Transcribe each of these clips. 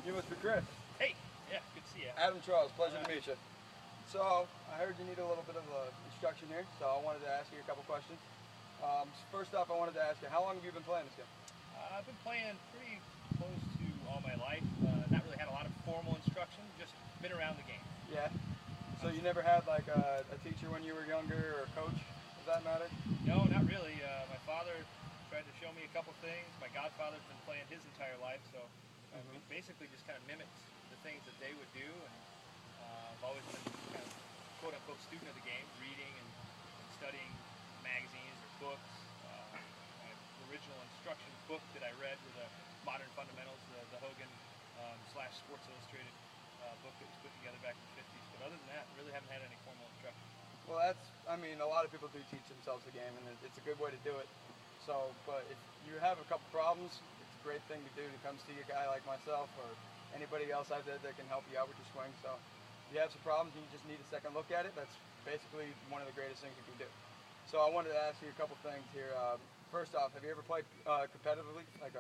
You must be Chris. Hey, yeah, good to see you. Adam Charles, pleasure to meet you. So, I heard you need a little bit of instruction here, so I wanted to ask you a couple questions. First off, I wanted to ask you, how long have you been playing this game? I've been playing pretty close to all my life. Not really had a lot of formal instruction, just been around the game. Yeah. So you never had like a teacher when you were younger, or a coach, for that matter? No, not really. My father tried to show me a couple things. My godfather's been playing his entire life, so we basically just kind of mimicked the things that they would do. And I've always been kind of quote-unquote student of the game, reading and studying magazines or books. My original instruction book that I read was a Modern Fundamentals, the Hogan / Sports Illustrated book that was put together back in the 50s. But other than that, really haven't had any formal instruction. Well, I mean, a lot of people do teach themselves the game, and it's a good way to do it. So, but if you have a couple problems, it's a great thing to do to come see a guy like myself or anybody else out there that can help you out with your swing. So, if you have some problems and you just need a second look at it, that's basically one of the greatest things you can do. So, I wanted to ask you a couple things here. First off, have you ever played competitively? Like,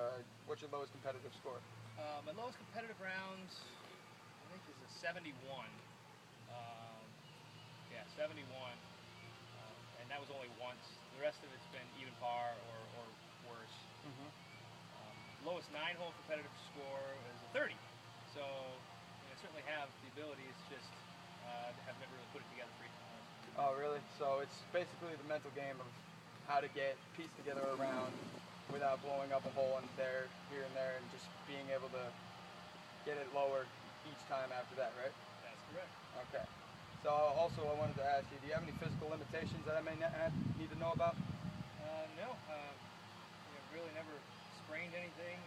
what's your lowest competitive score? My lowest competitive rounds, I think, is a 71. Yeah, 71. And that was only once. The rest of it's been even par or worse. Lowest 9-hole competitive score is a 30. So I certainly have the ability. It's just have never really put it together for you. Oh, really? So it's basically the mental game of how to piece together a round without blowing up a hole in there, here and there, and just being able to get it lower each time after that, right? That's correct. Okay. So also I wanted to ask you, do you have any physical limitations that I may need to know about? No. Really never sprained anything.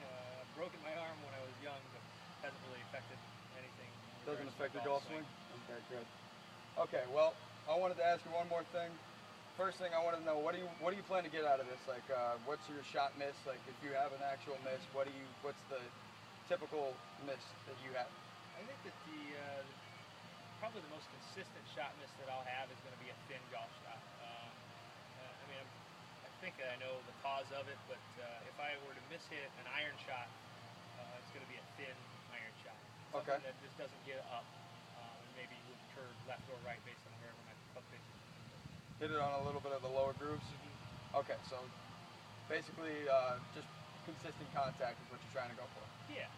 Broken my arm when I was young, but hasn't really affected anything. Doesn't affect your golf swing? Okay, good. Okay, well, I wanted to ask you one more thing. First thing I want to know, what do you plan to get out of this? Like, what's your shot miss? Like, if you have an actual miss, what's the typical miss that you have? I think that probably the most consistent shot miss that I'll have is going to be a thin golf shot. I think I know the cause of it, but if I were to mishit an iron shot, it's going to be a thin iron shot. Something that just doesn't get up, and maybe would curve left or right based on wherever my club face is. Hit it on a little bit of the lower grooves? Okay, so basically just consistent contact is what you're trying to go for. Yeah,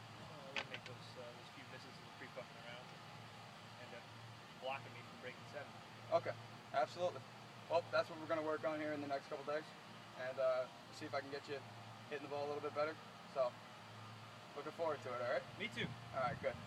eliminate those few misses that are pre-fucking around and end up blocking me from breaking 7. Okay, absolutely. Well, that's what we're going to work on here in the next couple days, and see if I can get you hitting the ball a little bit better. So, looking forward to it, all right? Me too. All right, good.